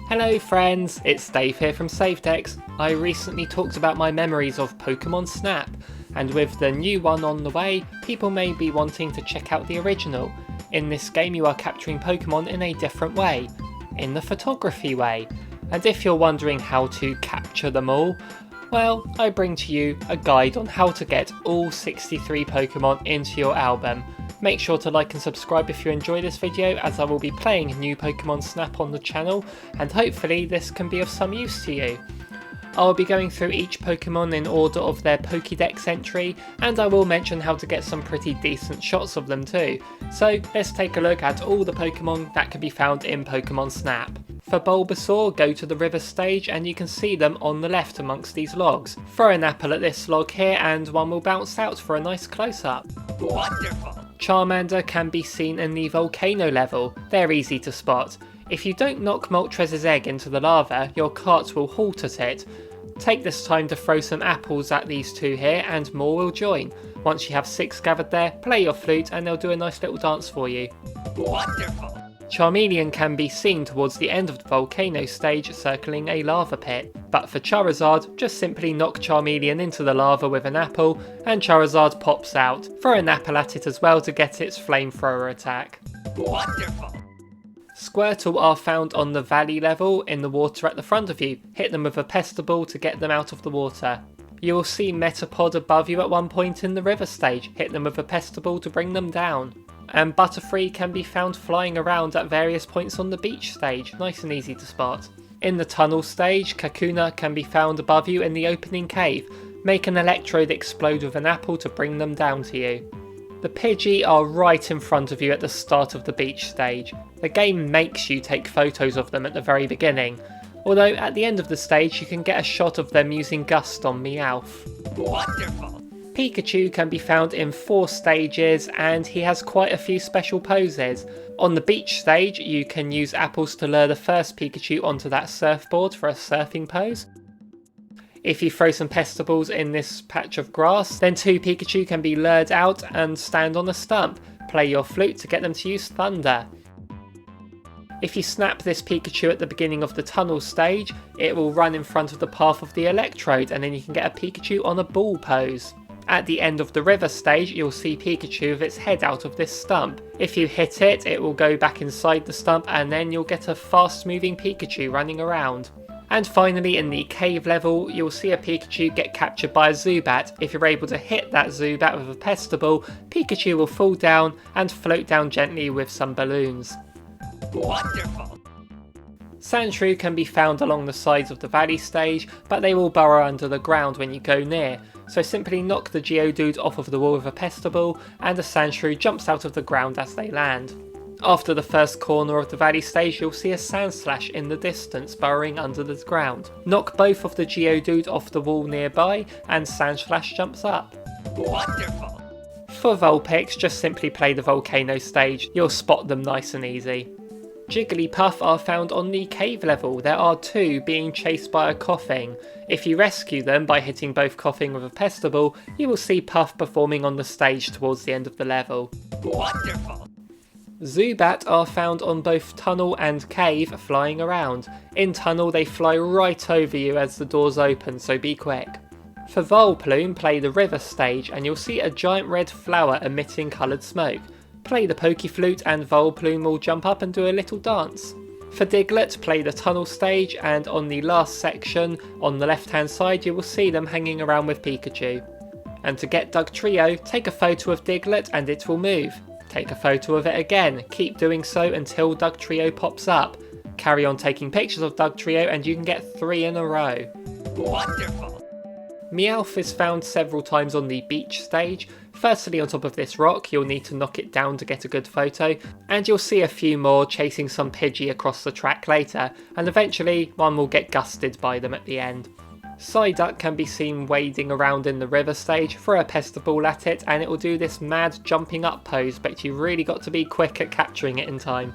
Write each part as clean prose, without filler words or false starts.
Hello friends, it's Dave here from SaveDex. I recently talked about my memories of Pokemon Snap, and with the new one on the way, people may be wanting to check out the original. In this game you are capturing Pokemon in a different way, in the photography way, and if you're wondering how to capture them all, well, I bring to you a guide on how to get all 63 Pokemon into your album. Make sure to like and subscribe if you enjoy this video, as I will be playing new Pokemon Snap on the channel, and hopefully this can be of some use to you. I will be going through each Pokemon in order of their pokedex entry, and I will mention how to get some pretty decent shots of them too. So let's take a look at all the Pokemon that can be found in Pokemon Snap. For Bulbasaur, go to the river stage and you can see them on the left amongst these logs. Throw an apple at this log here and one will bounce out for a nice close-up. Wonderful! Charmander can be seen in the Volcano level. They're easy to spot. If you don't knock Moltres' egg into the lava, your cart will halt at it. Take this time to throw some apples at these two here and more will join. Once you have 6 gathered there, play your flute and they'll do a nice little dance for you. Wonderful! Charmeleon can be seen towards the end of the Volcano stage circling a lava pit, but for Charizard, just simply knock Charmeleon into the lava with an apple and Charizard pops out. Throw an apple at it as well to get its flamethrower attack. Wonderful! Squirtle are found on the valley level in the water at the front of you. Hit them with a Pestiball to get them out of the water. You will see Metapod above you at one point in the river stage. Hit them with a Pestiball to bring them down. And Butterfree can be found flying around at various points on the beach stage, nice and easy to spot. In the tunnel stage, Kakuna can be found above you in the opening cave. Make an Electrode explode with an apple to bring them down to you. The Pidgey are right in front of you at the start of the beach stage. The game makes you take photos of them at the very beginning, although at the end of the stage you can get a shot of them using Gust on Meowth. Wonderful! Pikachu can be found in 4 stages and he has quite a few special poses. On the beach stage you can use apples to lure the first Pikachu onto that surfboard for a surfing pose. If you throw some Pestiballs in this patch of grass, then 2 Pikachu can be lured out and stand on a stump. Play your flute to get them to use Thunder. If you snap this Pikachu at the beginning of the tunnel stage, it will run in front of the path of the Electrode and then you can get a Pikachu on a ball pose. At the end of the river stage, you'll see Pikachu with its head out of this stump. If you hit it, it will go back inside the stump and then you'll get a fast moving Pikachu running around. And finally, in the cave level, you'll see a Pikachu get captured by a Zubat. If you're able to hit that Zubat with a Pestiball, Pikachu will fall down and float down gently with some balloons. Wonderful! Sandshrew can be found along the sides of the valley stage, but they will burrow under the ground when you go near. So simply knock the Geodude off of the wall with a Pestiball and the Sandshrew jumps out of the ground as they land. After the first corner of the valley stage you'll see a Sandslash in the distance burrowing under the ground. Knock both of the Geodude off the wall nearby and Sandslash jumps up. Wonderful! For Vulpix, just simply play the Volcano stage, you'll spot them nice and easy. Jigglypuff are found on the cave level. There are 2 being chased by a Koffing. If you rescue them by hitting both Koffing with a Pestiball, you will see Puff performing on the stage towards the end of the level. Wonderful! Zubat are found on both tunnel and cave flying around. In tunnel they fly right over you as the doors open, so be quick. For Volplume, play the river stage and you'll see a giant red flower emitting coloured smoke. Play the Pokeflute and Volplume will jump up and do a little dance. For Diglett, play the tunnel stage and on the last section, on the left hand side, you will see them hanging around with Pikachu. And to get Dugtrio, take a photo of Diglett and it will move. Take a photo of it again, keep doing so until Dugtrio pops up. Carry on taking pictures of Dugtrio and you can get 3 in a row. Wonderful! Meowth is found several times on the beach stage. Firstly, on top of this rock, you'll need to knock it down to get a good photo, and you'll see a few more chasing some Pidgey across the track later, and eventually one will get gusted by them at the end. Psyduck can be seen wading around in the river stage. Throw a Pestiball at it and it will do this mad jumping up pose, but you really got to be quick at capturing it in time.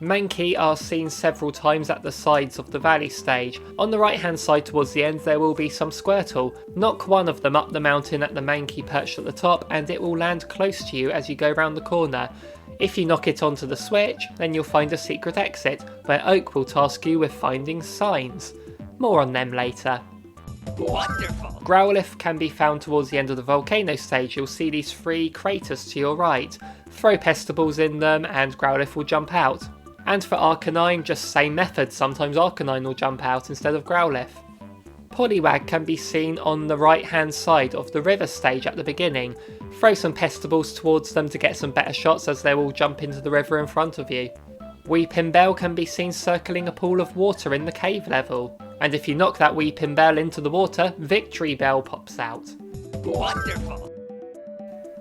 Mankey are seen several times at the sides of the valley stage. On the right hand side towards the end there will be some Squirtle. Knock one of them up the mountain at the Mankey perched at the top and it will land close to you as you go round the corner. If you knock it onto the switch, then you'll find a secret exit, where Oak will task you with finding signs. More on them later. Wonderful! Growlithe can be found towards the end of the Volcano stage. You'll see these 3 craters to your right. Throw Pestables in them and Growlithe will jump out. And for Arcanine, just same method, sometimes Arcanine will jump out instead of Growlithe. Poliwag can be seen on the right hand side of the river stage at the beginning. Throw some Pestables towards them to get some better shots as they will jump into the river in front of you. Weepinbell can be seen circling a pool of water in the cave level. And if you knock that Weepinbell into the water, Victory Bell pops out. Wonderful!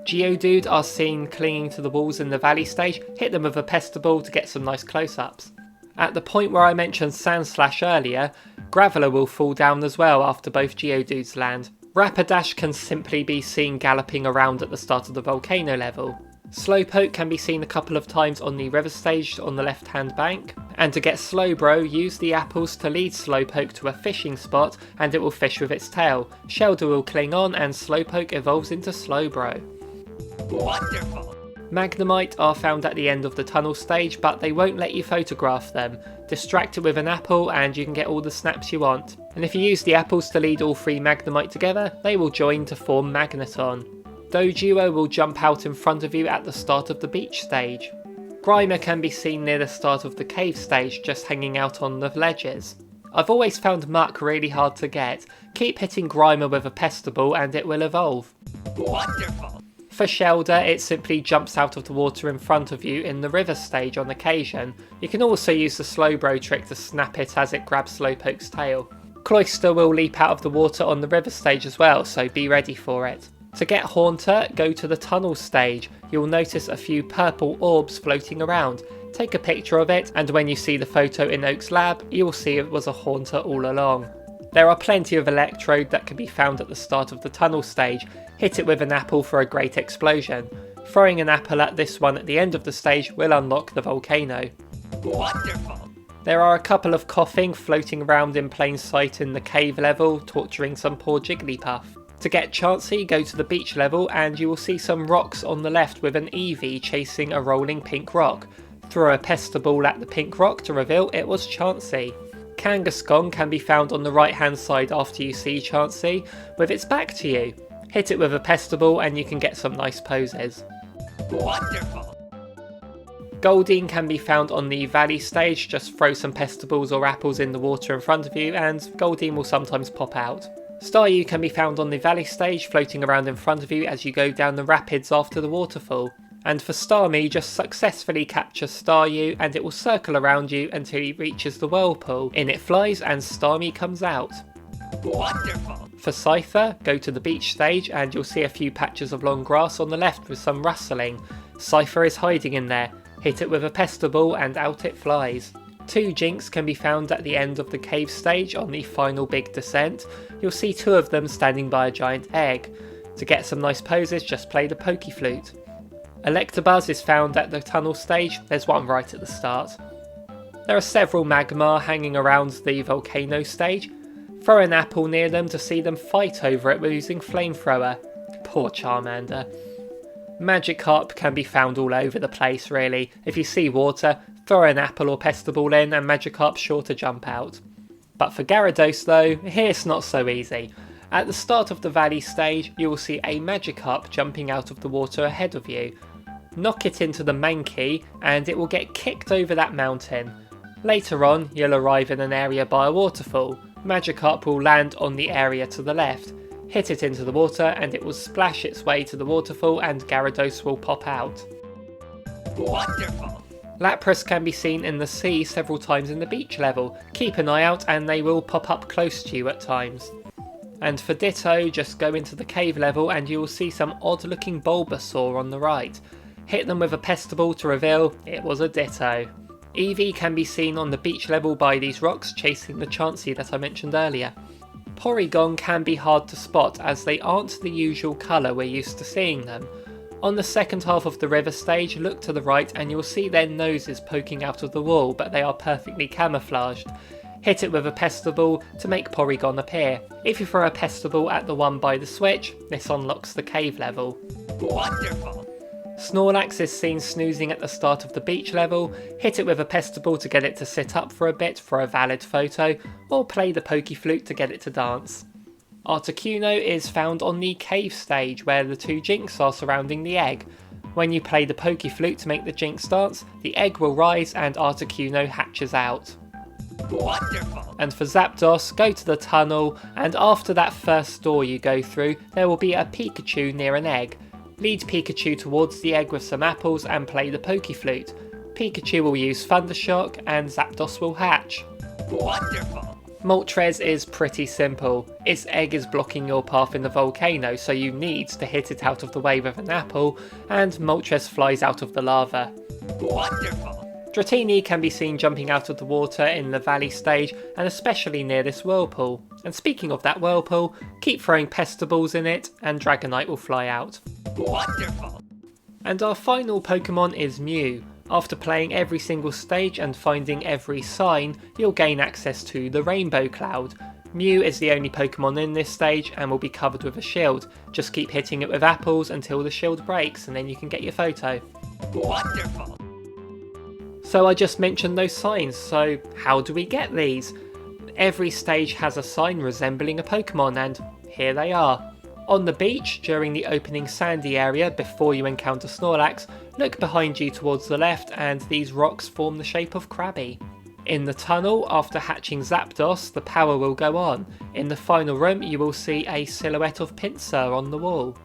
Geodude are seen clinging to the walls in the valley stage. Hit them with a Pestable to get some nice close-ups. At the point where I mentioned Sandslash earlier, Graveler will fall down as well after both Geodudes land. Rapidash can simply be seen galloping around at the start of the Volcano level. Slowpoke can be seen a couple of times on the river stage on the left hand bank. And to get Slowbro, use the apples to lead Slowpoke to a fishing spot and it will fish with its tail. Shelder will cling on and Slowpoke evolves into Slowbro. Wonderful! Magnemite are found at the end of the tunnel stage, but they won't let you photograph them. Distract it with an apple and you can get all the snaps you want. And if you use the apples to lead all 3 Magnemite together, they will join to form Magneton. Doduo will jump out in front of you at the start of the beach stage. Grimer can be seen near the start of the cave stage, just hanging out on the ledges. I've always found Muck really hard to get. Keep hitting Grimer with a Pestable and it will evolve. Wonderful! For Shelder, it simply jumps out of the water in front of you in the river stage on occasion. You can also use the Slowbro trick to snap it as it grabs Slowpoke's tail. Cloyster will leap out of the water on the river stage as well, so be ready for it. To get Haunter, go to the tunnel stage. You'll notice a few purple orbs floating around. Take a picture of it, and when you see the photo in Oak's lab, you'll see it was a Haunter all along. There are plenty of Electrode that can be found at the start of the tunnel stage. Hit it with an apple for a great explosion. Throwing an apple at this one at the end of the stage will unlock the Volcano. Wonderful! There are a couple of Coughing floating around in plain sight in the cave level, torturing some poor Jigglypuff. To get Chansey, go to the beach level and you will see some rocks on the left with an Eevee chasing a rolling pink rock. Throw a Pestable at the pink rock to reveal it was Chansey. Kangaskhan can be found on the right hand side after you see Chansey, with its back to you. Hit it with a Pestable and you can get some nice poses. Wonderful! Goldeen can be found on the valley stage. Just throw some Pestables or apples in the water in front of you and Goldeen will sometimes pop out. Staryu can be found on the valley stage, floating around in front of you as you go down the rapids after the waterfall. And for Starmie, just successfully capture Staryu and it will circle around you until it reaches the whirlpool. In it flies and Starmie comes out. Wonderful! For Scyther, go to the beach stage and you'll see a few patches of long grass on the left with some rustling. Scyther is hiding in there. Hit it with a Pestable and out it flies. 2 Jinx can be found at the end of the cave stage on the final big descent. You'll see 2 of them standing by a giant egg. To get some nice poses, just play the Pokeflute. Electabuzz is found at the tunnel stage. There's one right at the start. There are several Magmar hanging around the Volcano stage. Throw an apple near them to see them fight over it using Flamethrower. Poor Charmander. Magikarp can be found all over the place really. If you see water, throw an apple or Pestable in and Magikarp's sure to jump out. But for Gyarados though, here it's not so easy. At the start of the valley stage, you will see a Magikarp jumping out of the water ahead of you. Knock it into the Mankey and it will get kicked over that mountain. Later on, you'll arrive in an area by a waterfall. Magikarp will land on the area to the left. Hit it into the water and it will splash its way to the waterfall and Gyarados will pop out. Wonderful! Lapras can be seen in the sea several times in the beach level. Keep an eye out and they will pop up close to you at times. And for Ditto, just go into the cave level and you will see some odd looking Bulbasaur on the right. Hit them with a Pestable to reveal it was a Ditto. Eevee can be seen on the beach level by these rocks chasing the Chansey that I mentioned earlier. Porygon can be hard to spot as they aren't the usual colour we're used to seeing them. On the second half of the river stage, look to the right and you'll see their noses poking out of the wall, but they are perfectly camouflaged. Hit it with a Pestiball to make Porygon appear. If you throw a Pestiball at the one by the switch, this unlocks the cave level. Wonderful. Snorlax is seen snoozing at the start of the beach level. Hit it with a Pestiball to get it to sit up for a bit for a valid photo, or play the Pokeflute to get it to dance. Articuno is found on the cave stage where the two Jinx are surrounding the egg. When you play the Pokeflute to make the Jinx dance, the egg will rise and Articuno hatches out. Wonderful. And for Zapdos, go to the tunnel, and after that first door you go through, there will be a Pikachu near an egg. Lead Pikachu towards the egg with some apples and play the Pokeflute. Pikachu will use Thundershock and Zapdos will hatch. Wonderful. Moltres is pretty simple. Its egg is blocking your path in the volcano, so you need to hit it out of the way with an apple, and Moltres flies out of the lava. Wonderful. Dratini can be seen jumping out of the water in the valley stage, and especially near this whirlpool. And speaking of that whirlpool, keep throwing Pestiballs in it, and Dragonite will fly out. Wonderful. And our final Pokemon is Mew. After playing every single stage and finding every sign, you'll gain access to the Rainbow Cloud. Mew is the only Pokemon in this stage and will be covered with a shield. Just keep hitting it with apples until the shield breaks and then you can get your photo. Wonderful. So I just mentioned those signs, so how do we get these? Every stage has a sign resembling a Pokemon and here they are. On the beach, during the opening sandy area before you encounter Snorlax, look behind you towards the left and these rocks form the shape of Krabby. In the tunnel, after hatching Zapdos, the power will go on. In the final room, you will see a silhouette of Pinsir on the wall.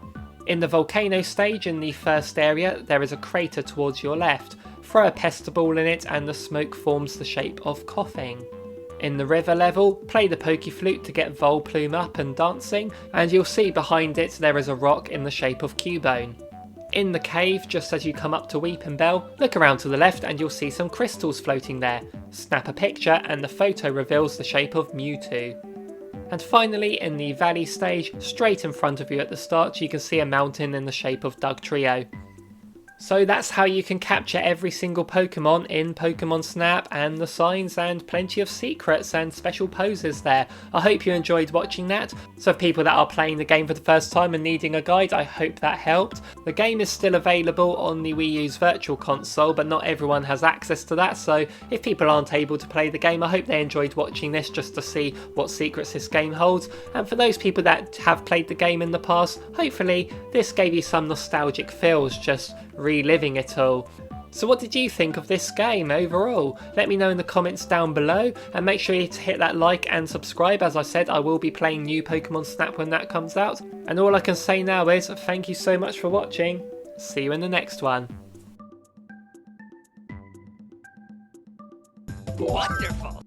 In the volcano stage in the first area, there is a crater towards your left. Throw a Pestiball in it and the smoke forms the shape of Coughing. In the river level, play the Pokeflute to get Volplume up and dancing, and you'll see behind it there is a rock in the shape of Cubone. In the cave, just as you come up to Weepinbell, look around to the left and you'll see some crystals floating there. Snap a picture and the photo reveals the shape of Mewtwo. And finally, in the valley stage, straight in front of you at the start, you can see a mountain in the shape of Dugtrio. So that's how you can capture every single Pokemon in Pokemon Snap, and the signs and plenty of secrets and special poses there. I hope you enjoyed watching that. So for people that are playing the game for the first time and needing a guide, I hope that helped. The game is still available on the Wii U's Virtual Console, but not everyone has access to that, so if people aren't able to play the game, I hope they enjoyed watching this just to see what secrets this game holds. And for those people that have played the game in the past, hopefully this gave you some nostalgic feels just reliving it all. So what did you think of this game overall? Let me know in the comments down below, and make sure you hit that like and subscribe. As I said, I will be playing new Pokemon Snap when that comes out. And all I can say now is thank you so much for watching. See you in the next one. Wonderful.